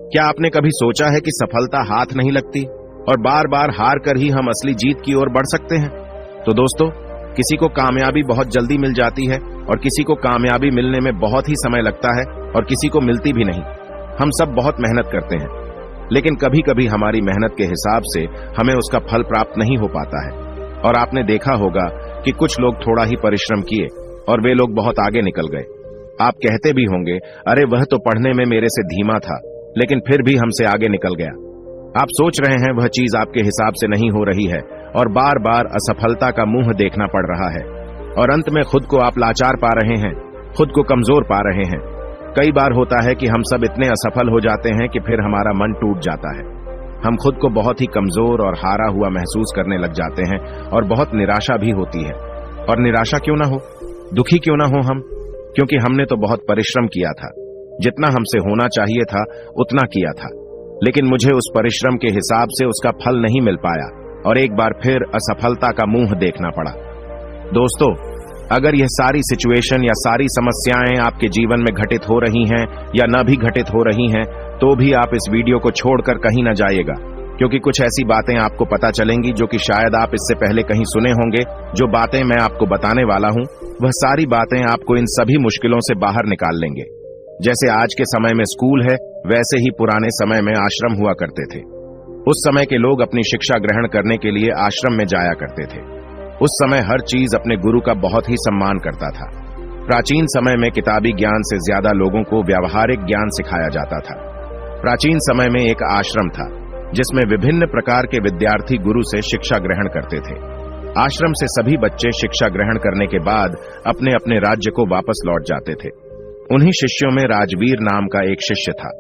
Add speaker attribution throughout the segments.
Speaker 1: क्या आपने कभी सोचा है कि सफलता हाथ नहीं लगती और बार बार हार कर ही हम असली जीत की ओर बढ़ सकते हैं? तो दोस्तों, किसी को कामयाबी बहुत जल्दी मिल जाती है और किसी को कामयाबी मिलने में बहुत ही समय लगता है और किसी को मिलती भी नहीं। हम सब बहुत मेहनत करते हैं, लेकिन कभी कभी हमारी मेहनत के हिसाब से हमें उसका फल प्राप्त नहीं हो पाता है। और आपने देखा होगा कि कुछ लोग थोड़ा ही परिश्रम किए और वे लोग बहुत आगे निकल गए। आप कहते भी होंगे, अरे वह तो पढ़ने में मेरे से धीमा था, लेकिन फिर भी हमसे आगे निकल गया। आप सोच रहे हैं वह चीज आपके हिसाब से नहीं हो रही है और बार बार असफलता का मुंह देखना पड़ रहा है और अंत में खुद को आप लाचार पा रहे हैं, खुद को कमजोर पा रहे हैं। कई बार होता है कि हम सब इतने असफल हो जाते हैं कि फिर हमारा मन टूट जाता है। हम खुद को बहुत ही कमजोर और हारा हुआ महसूस करने लग जाते हैं और बहुत निराशा भी होती है। और निराशा क्यों ना हो, दुखी क्यों ना हो हम, क्योंकि हमने तो बहुत परिश्रम किया था, जितना हमसे होना चाहिए था उतना किया था, लेकिन मुझे उस परिश्रम के हिसाब से उसका फल नहीं मिल पाया और एक बार फिर असफलता का मुंह देखना पड़ा। दोस्तों, अगर यह सारी सिचुएशन या सारी समस्याएं आपके जीवन में घटित हो रही हैं या न भी घटित हो रही हैं, तो भी आप इस वीडियो को छोड़कर कहीं न जाइएगा, क्योंकि कुछ ऐसी बातें आपको पता चलेंगी जो कि शायद आप इससे पहले कहीं सुने होंगे। जो बातें मैं आपको बताने वाला हूं, वह सारी बातें आपको इन सभी मुश्किलों से बाहर निकाल लेंगे। जैसे आज के समय में स्कूल है, वैसे ही पुराने समय में आश्रम हुआ करते थे। उस समय के लोग अपनी शिक्षा ग्रहण करने के लिए आश्रम में जाया करते थे। उस समय हर चीज अपने गुरु का बहुत ही सम्मान करता था। प्राचीन समय में किताबी ज्ञान से ज्यादा लोगों को व्यावहारिक ज्ञान सिखाया जाता था। प्राचीन समय में एक आश्रम था जिसमें विभिन्न प्रकार के विद्यार्थी गुरु से शिक्षा ग्रहण करते थे। आश्रम से सभी बच्चे शिक्षा ग्रहण करने के बाद अपने अपने राज्य को वापस लौट जाते थे। उन्हीं शिष्यों में राजवीर नाम का एक शिष्य था।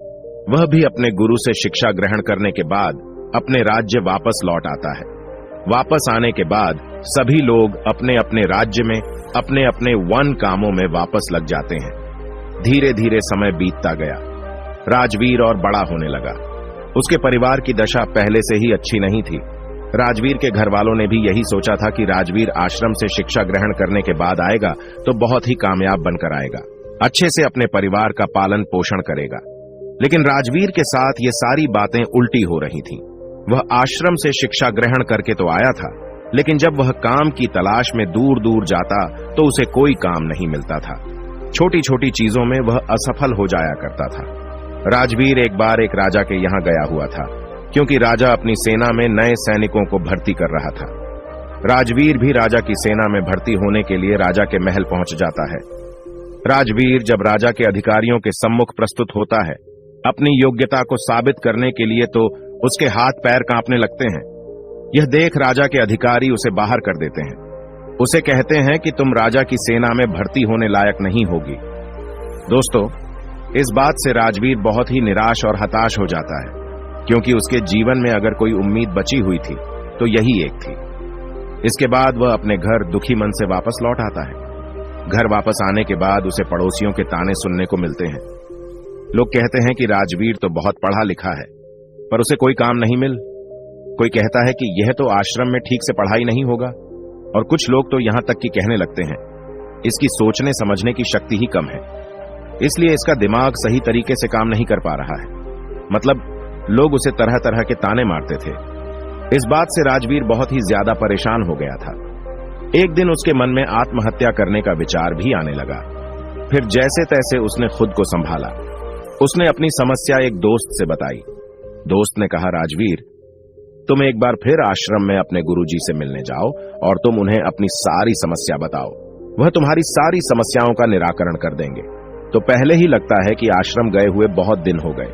Speaker 1: वह भी अपने गुरु से शिक्षा ग्रहण करने के बाद अपने राज्य वापस लौट आता है। वापस आने के बाद सभी लोग अपने अपने राज्य में अपने अपने वन कामों में वापस लग जाते हैं। धीरे धीरे समय बीतता गया। राजवीर और बड़ा होने लगा। उसके परिवार की दशा पहले से ही अच्छी नहीं थी। राजवीर के घर वालों ने भी यही सोचा था कि राजवीर आश्रम से शिक्षा ग्रहण करने के बाद आएगा तो बहुत ही कामयाब बनकर आएगा, अच्छे से अपने परिवार का पालन पोषण करेगा। लेकिन राजवीर के साथ ये सारी बातें उल्टी हो रही थीं। वह आश्रम से शिक्षा ग्रहण करके तो आया था, लेकिन जब वह काम की तलाश में दूर दूर जाता तो उसे कोई काम नहीं मिलता था। छोटी छोटी चीजों में वह असफल हो जाया करता था। राजवीर एक बार एक राजा के यहाँ गया हुआ था, क्योंकि राजा अपनी सेना में नए सैनिकों को भर्ती कर रहा था। राजवीर भी राजा की सेना में भर्ती होने के लिए राजा के महल पहुंच जाता है। राजवीर जब राजा के अधिकारियों के सम्मुख प्रस्तुत होता है अपनी योग्यता को साबित करने के लिए, तो उसके हाथ पैर कांपने लगते हैं। यह देख राजा के अधिकारी उसे बाहर कर देते हैं। उसे कहते हैं कि तुम राजा की सेना में भर्ती होने लायक नहीं होगी। दोस्तों, इस बात से राजवीर बहुत ही निराश और हताश हो जाता है, क्योंकि उसके जीवन में अगर कोई उम्मीद बची हुई थी तो यही एक थी। इसके बाद वह अपने घर दुखी मन से वापस लौट आता है। घर वापस आने के बाद उसे पड़ोसियों के ताने सुनने को मिलते हैं। लोग कहते हैं कि राजवीर तो बहुत पढ़ा लिखा है, पर उसे कोई काम नहीं मिल। कोई कहता है कि यह तो आश्रम में ठीक से पढ़ाई नहीं होगा, और कुछ लोग तो यहां तक कि कहने लगते हैं इसकी सोचने समझने की शक्ति ही कम है, इसलिए इसका दिमाग सही तरीके से काम नहीं कर पा रहा है। मतलब लोग उसे तरह तरह के ताने मारते थे। इस बात से राजवीर बहुत ही ज्यादा परेशान हो गया था। एक दिन उसके मन में आत्महत्या करने का विचार भी आने लगा। फिर जैसे तैसे उसने खुद को संभाला। उसने अपनी समस्या एक दोस्त से बताई। दोस्त ने कहा, राजवीर, तुम एक बार फिर आश्रम में अपने गुरुजी से मिलने जाओ और तुम उन्हें अपनी सारी समस्या बताओ। वह तुम्हारी सारी समस्याओं का निराकरण कर देंगे। तो पहले ही लगता है कि आश्रम गए हुए बहुत दिन हो गए।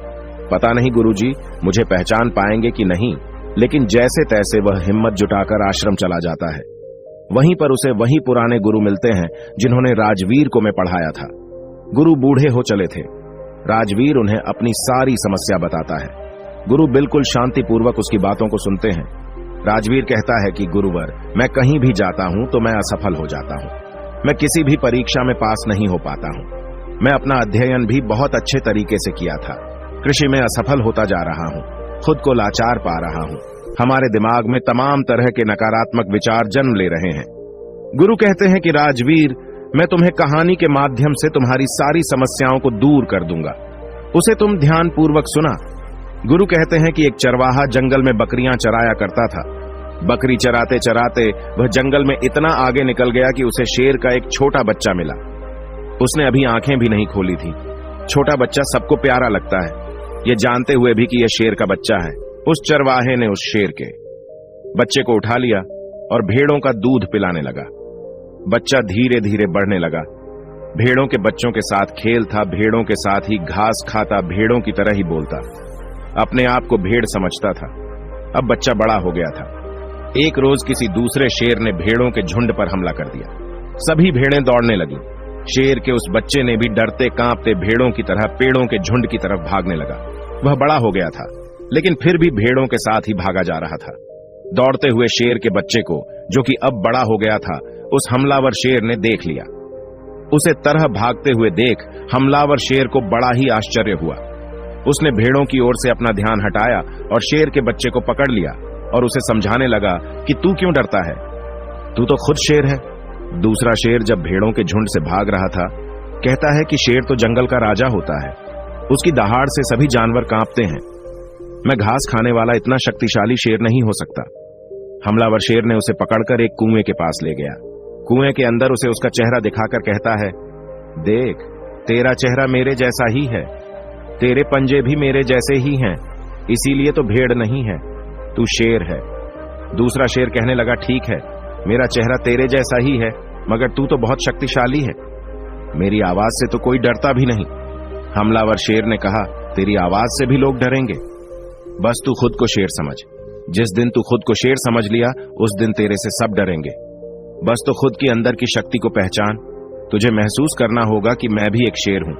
Speaker 1: पता नहीं गुरुजी मुझे पहचान पाएंगे कि नहीं, लेकिन जैसे तैसे वह हिम्मत जुटाकर आश्रम चला जाता है। वहीं पर उसे वही पुराने गुरु मिलते हैं जिन्होंने राजवीर को मैं पढ़ाया था। गुरु बूढ़े हो चले थे। राजवीर उन्हें अपनी सारी समस्या बताता है। गुरु बिल्कुल शांतिपूर्वक उसकी बातों को सुनते हैं। राजवीर कहता है कि गुरुवर, मैं कहीं भी जाता हूं तो मैं असफल हो जाता हूं। मैं किसी भी परीक्षा में पास नहीं हो पाता हूं। मैं अपना अध्ययन भी बहुत अच्छे तरीके से किया था, कृषि में असफल होता जा रहा हूं, खुद को लाचार पा रहा हूं। हमारे दिमाग में तमाम तरह के नकारात्मक विचार जन्म ले रहे हैं। गुरु कहते हैं कि राजवीर, मैं तुम्हें कहानी के माध्यम से तुम्हारी सारी समस्याओं को दूर कर दूंगा। उसे तुम ध्यान पूर्वक सुना गुरु कहते हैं कि एक चरवाहा जंगल में बकरियां चराया करता था। बकरी चराते चराते वह जंगल में इतना आगे निकल गया कि उसे शेर का एक छोटा बच्चा मिला। उसने अभी आंखें भी नहीं खोली थी। छोटा बच्चा सबको प्यारा लगता है, ये जानते हुए भी कि यह शेर का बच्चा है। उस चरवाहे ने उस शेर के बच्चे को उठा लिया और भेड़ों का दूध पिलाने लगा। बच्चा धीरे धीरे बढ़ने लगा। भेड़ों के बच्चों के साथ खेलता, भेड़ों के साथ ही घास खाता, भेड़ों की तरह ही बोलता, अपने आप को भेड़ समझता था। अब बच्चा बड़ा हो गया था। एक रोज किसी दूसरे शेर ने भेड़ों के झुंड पर हमला कर दिया। सभी भेड़ें दौड़ने लगी। शेर के उस बच्चे ने भी डरते कांपते भेड़ों की तरह पेड़ों के झुंड की तरफ भागने लगा। वह बड़ा हो गया था, लेकिन फिर भी भेड़ों के साथ ही भागा जा रहा था। दौड़ते हुए शेर के बच्चे को, जो कि अब बड़ा हो गया था, उस हमलावर शेर ने देख लिया। उसे तरह भागते हुए देख हमलावर शेर को बड़ा ही आश्चर्य हुआ। उसने भेड़ों की ओर से अपना ध्यान हटाया और शेर के बच्चे को पकड़ लिया और उसे समझाने लगा कि तू क्यों डरता है, तू तो खुद शेर है। दूसरा शेर जब भेड़ों के झुंड से भाग रहा था, कहता है कि शेर तो जंगल का राजा होता है, उसकी दहाड़ से सभी जानवर कांपते हैं। मैं घास खाने वाला इतना शक्तिशाली शेर नहीं हो सकता। हमलावर शेर ने उसे पकड़कर एक कुएं के पास ले गया। कुएं के अंदर उसे उसका चेहरा दिखाकर कहता है, देख, तेरा चेहरा मेरे जैसा ही है, तेरे पंजे भी मेरे जैसे ही हैं, इसीलिए तो भेड़ नहीं है, तू शेर है। दूसरा शेर कहने लगा, ठीक है, मेरा चेहरा तेरे जैसा ही है, मगर तू तो बहुत शक्तिशाली है, मेरी आवाज से तो कोई डरता भी नहीं। हमलावर शेर ने कहा, तेरी आवाज से भी लोग डरेंगे, बस तू खुद को शेर समझ। जिस दिन तू खुद को शेर समझ लिया, उस दिन तेरे से सब डरेंगे। बस तो खुद के अंदर की शक्ति को पहचान। तुझे महसूस करना होगा कि मैं भी एक शेर हूं,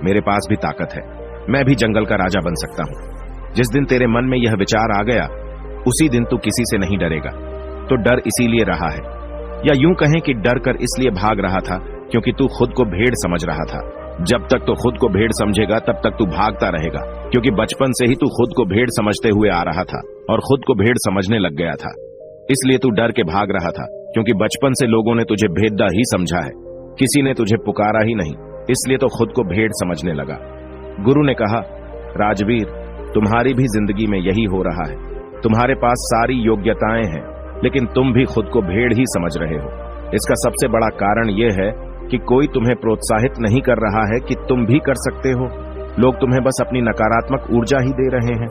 Speaker 1: मेरे पास भी ताकत है, मैं भी जंगल का राजा बन सकता हूं। जिस दिन तेरे मन में यह विचार आ गया, उसी दिन तू किसी से नहीं डरेगा। तो डर इसीलिए रहा है, या यूं कहें कि डर कर इसलिए भाग रहा था क्योंकि तू खुद को भेड़ समझ रहा था। जब तक तो खुद को भेड़ समझेगा तब तक तू भागता रहेगा, क्योंकि बचपन से ही तू खुद को भेड़ समझते हुए आ रहा था और खुद को भेड़ समझने लग गया था। इसलिए तू डर के भाग रहा था, क्योंकि बचपन से लोगों ने तुझे भेद्दा ही समझा है, किसी ने तुझे पुकारा ही नहीं, इसलिए तो खुद को भेड़ समझने लगा। गुरु ने कहा, राजवीर, तुम्हारी भी जिंदगी में यही हो रहा है। तुम्हारे पास सारी योग्यताएं हैं, लेकिन तुम भी खुद को भेड़ ही समझ रहे हो। इसका सबसे बड़ा कारण यह है कि कोई तुम्हें प्रोत्साहित नहीं कर रहा है कि तुम भी कर सकते हो। लोग तुम्हें बस अपनी नकारात्मक ऊर्जा ही दे रहे हैं।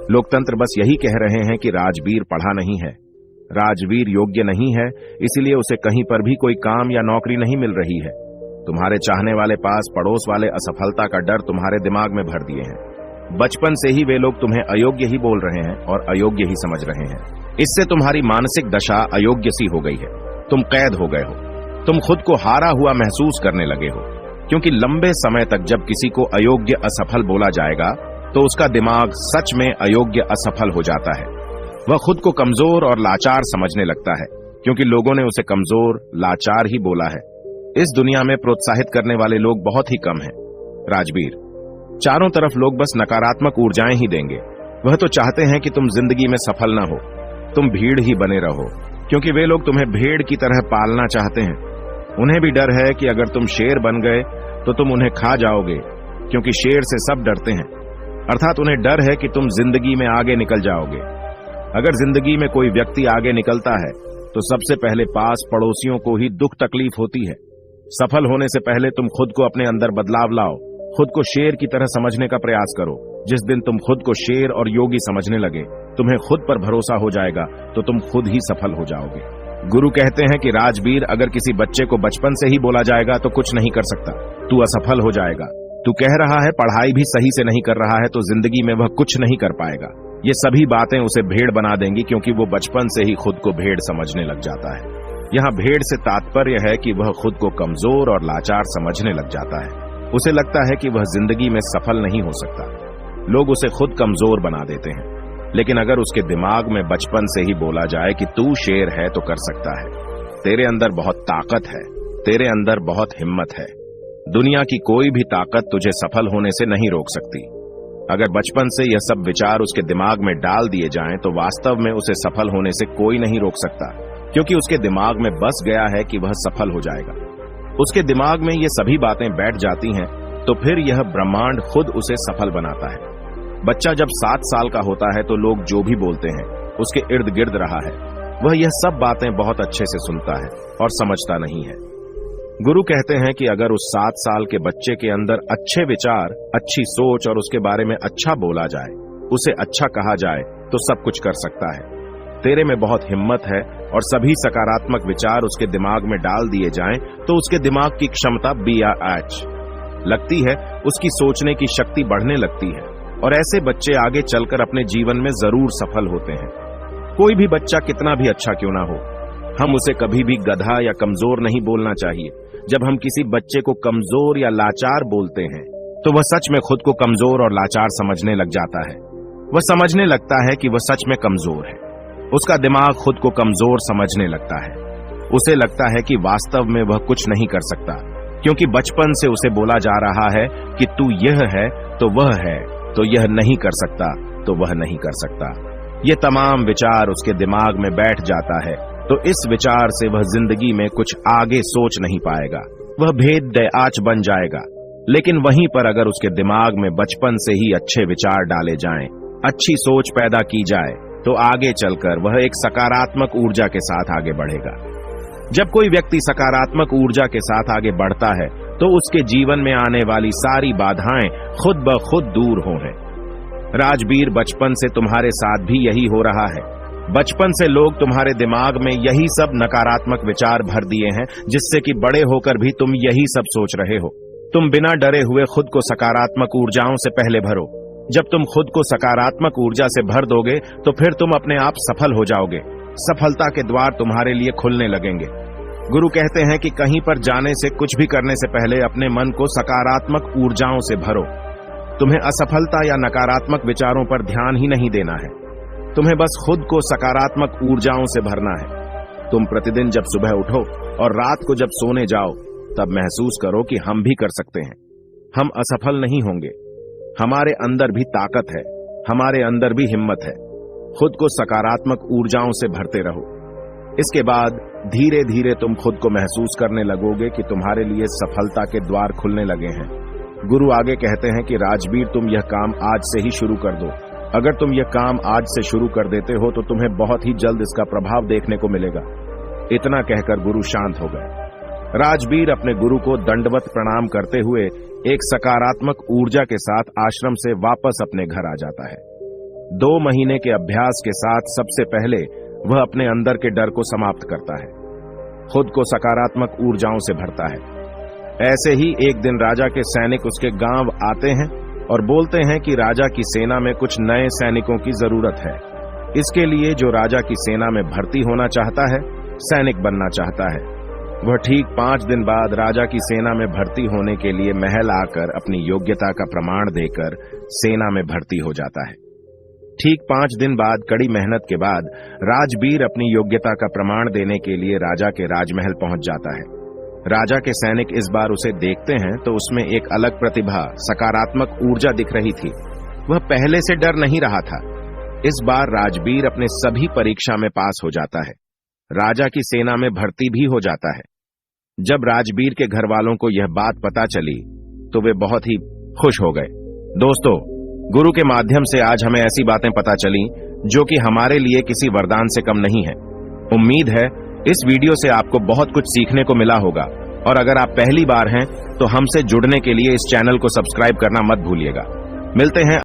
Speaker 1: लोकतंत्र बस यही कह रहे हैं कि राजवीर पढ़ा नहीं है, राजवीर योग्य नहीं है, इसीलिए उसे कहीं पर भी कोई काम या नौकरी नहीं मिल रही है। तुम्हारे चाहने वाले पास पड़ोस वाले असफलता का डर तुम्हारे दिमाग में भर दिए हैं। बचपन से ही वे लोग तुम्हें अयोग्य ही बोल रहे हैं और अयोग्य ही समझ रहे हैं। इससे तुम्हारी मानसिक दशा अयोग्य सी हो गई है। तुम कैद हो गए हो, तुम खुद को हारा हुआ महसूस करने लगे हो, क्योंकि लंबे समय तक जब किसी को अयोग्य असफल बोला जाएगा तो उसका दिमाग सच में अयोग्य असफल हो जाता है। वह खुद को कमजोर और लाचार समझने लगता है, क्योंकि लोगों ने उसे कमजोर, लाचार ही बोला है। इस दुनिया में प्रोत्साहित करने वाले लोग बहुत ही कम हैं। राजवीर, चारों तरफ लोग बस नकारात्मक ऊर्जाएं ही देंगे। वह तो चाहते हैं कि तुम जिंदगी में सफल ना हो, तुम भीड़ ही बने रहो, क्योंकि वे लोग तुम्हें भेड़ की तरह पालना चाहते हैं। उन्हें भी डर है कि अगर तुम शेर बन गए तो तुम उन्हें खा जाओगे, क्योंकि शेर से सब डरते हैं। अर्थात उन्हें डर है कि तुम जिंदगी में आगे निकल जाओगे। अगर जिंदगी में कोई व्यक्ति आगे निकलता है तो सबसे पहले पास पड़ोसियों को ही दुख तकलीफ होती है। सफल होने से पहले तुम खुद को अपने अंदर बदलाव लाओ, खुद को शेर की तरह समझने का प्रयास करो। जिस दिन तुम खुद को शेर और योगी समझने लगे, तुम्हें खुद पर भरोसा हो जाएगा, तो तुम खुद ही सफल हो जाओगे। गुरु कहते हैं कि राजवीर, अगर किसी बच्चे को बचपन से ही बोला जाएगा तो कुछ नहीं कर सकता, तू असफल हो जाएगा। तू कह रहा है पढ़ाई भी सही से नहीं कर रहा है, तो जिंदगी में वह कुछ नहीं कर पाएगा। ये सभी बातें उसे भेड़ बना देंगी, क्योंकि वो बचपन से ही खुद को भेड़ समझने लग जाता है। यहाँ भेड़ से तात्पर्य है कि वह खुद को कमजोर और लाचार समझने लग जाता है। उसे लगता है कि वह जिंदगी में सफल नहीं हो सकता। लोग उसे खुद कमजोर बना देते हैं, लेकिन अगर उसके दिमाग में बचपन से ही बोला जाए कि तू शेर है तो कर सकता है, तेरे अंदर बहुत ताकत है, तेरे अंदर बहुत हिम्मत है, दुनिया की कोई भी ताकत तुझे सफल होने से नहीं रोक सकती। अगर बचपन से यह सब विचार उसके दिमाग में डाल दिए जाएं तो वास्तव में उसे सफल होने से कोई नहीं रोक सकता, क्योंकि उसके दिमाग में बस गया है कि वह सफल हो जाएगा। उसके दिमाग में ये सभी बातें बैठ जाती हैं तो फिर यह ब्रह्मांड खुद उसे सफल बनाता है। बच्चा जब 7 साल का होता है तो लोग जो भी बोलते हैं उसके इर्द गिर्द रहा है, वह यह सब बातें बहुत अच्छे से सुनता है और समझता नहीं है। गुरु कहते हैं कि अगर उस 7 साल के बच्चे के अंदर अच्छे विचार, अच्छी सोच और उसके बारे में अच्छा बोला जाए, उसे अच्छा कहा जाए, तो सब कुछ कर सकता है। तेरे में बहुत हिम्मत है और सभी सकारात्मक विचार उसके दिमाग में डाल दिए जाएं तो उसके दिमाग की क्षमता BRH लगती है, उसकी सोचने की शक्ति बढ़ने लगती है और ऐसे बच्चे आगे चलकर अपने जीवन में जरूर सफल होते हैं। कोई भी बच्चा कितना भी अच्छा क्यों ना हो, हम उसे कभी भी गधा या कमजोर नहीं बोलना चाहिए। जब हम किसी बच्चे को कमजोर या लाचार बोलते हैं तो वह सच में खुद को कमजोर और लाचार समझने लग जाता है। वह समझने लगता है कि वह सच में कमजोर है। उसका दिमाग खुद को कमजोर समझने लगता है। उसे लगता है कि वास्तव में वह कुछ नहीं कर सकता, क्योंकि बचपन से उसे बोला जा रहा है कि तू यह है तो वह है, तो यह नहीं कर सकता तो वह नहीं कर सकता। ये तमाम विचार उसके दिमाग में बैठ जाता है, तो इस विचार से वह जिंदगी में कुछ आगे सोच नहीं पाएगा। वह भेद-ए-आच बन जाएगा। लेकिन वहीं पर अगर उसके दिमाग में बचपन से ही अच्छे विचार डाले जाएं, अच्छी सोच पैदा की जाए, तो आगे चलकर वह एक सकारात्मक ऊर्जा के साथ आगे बढ़ेगा। जब कोई व्यक्ति सकारात्मक ऊर्जा के साथ आगे बढ़ता है तो उसके जीवन में आने वाली सारी बाधाएं खुद ब खुद दूर होंगे। राजबीर, बचपन से तुम्हारे साथ भी यही हो रहा है। बचपन से लोग तुम्हारे दिमाग में यही सब नकारात्मक विचार भर दिए हैं, जिससे कि बड़े होकर भी तुम यही सब सोच रहे हो। तुम बिना डरे हुए खुद को सकारात्मक ऊर्जाओं से पहले भरो। जब तुम खुद को सकारात्मक ऊर्जा से भर दोगे तो फिर तुम अपने आप सफल हो जाओगे। सफलता के द्वार तुम्हारे लिए खुलने लगेंगे। गुरु कहते हैं कि कहीं पर जाने से, कुछ भी करने से पहले अपने मन को सकारात्मक ऊर्जाओं से भरो। तुम्हें असफलता या नकारात्मक विचारों पर ध्यान ही नहीं देना है। तुम्हें बस खुद को सकारात्मक ऊर्जाओं से भरना है। तुम प्रतिदिन जब सुबह उठो और रात को जब सोने जाओ, तब महसूस करो कि हम भी कर सकते हैं। हम असफल नहीं होंगे। हमारे अंदर भी ताकत है, हमारे अंदर भी हिम्मत है। खुद को सकारात्मक ऊर्जाओं से भरते रहो। इसके बाद धीरे धीरे तुम खुद को महसूस करने लगोगे कि तुम्हारे लिए सफलता के द्वार खुलने लगे हैं। गुरु आगे कहते हैं कि राजबीर, तुम यह काम आज से ही शुरू कर दो। अगर तुम यह काम आज से शुरू कर देते हो तो तुम्हें बहुत ही जल्द इसका प्रभाव देखने को मिलेगा। इतना कहकर गुरु शांत हो गए। राजबीर अपने गुरु को दंडवत प्रणाम करते हुए एक सकारात्मक ऊर्जा के साथ आश्रम से वापस अपने घर आ जाता है। 2 महीने के अभ्यास के साथ सबसे पहले वह अपने अंदर के डर को समाप्त करता है, खुद को सकारात्मक ऊर्जाओं से भरता है। ऐसे ही एक दिन राजा के सैनिक उसके गांव आते हैं और बोलते हैं कि राजा की सेना में कुछ नए सैनिकों की जरूरत है। इसके लिए जो राजा की सेना में भर्ती होना चाहता है, सैनिक बनना चाहता है, वह ठीक 5 दिन बाद राजा की सेना में भर्ती होने के लिए महल आकर अपनी योग्यता का प्रमाण देकर सेना में भर्ती हो जाता है। ठीक 5 दिन बाद कड़ी मेहनत के बाद राजबीर अपनी योग्यता का प्रमाण देने के लिए राजा के राजमहल पहुंच जाता है। राजा के सैनिक इस बार उसे देखते हैं तो उसमें एक अलग प्रतिभा, सकारात्मक ऊर्जा दिख रही थी। वह पहले से डर नहीं रहा था। इस बार राजबीर अपने सभी परीक्षा में पास हो जाता है। राजा की सेना में भर्ती भी हो जाता है। जब राजबीर के घर वालों को यह बात पता चली तो वे बहुत ही खुश हो गए। दोस्तों, गुरु के माध्यम से आज हमें ऐसी बातें पता चली जो कि हमारे लिए किसी वरदान से कम नहीं है। उम्मीद है इस वीडियो से आपको बहुत कुछ सीखने को मिला होगा, और अगर आप पहली बार हैं तो हमसे जुड़ने के लिए इस चैनल को सब्सक्राइब करना मत भूलिएगा। मिलते हैं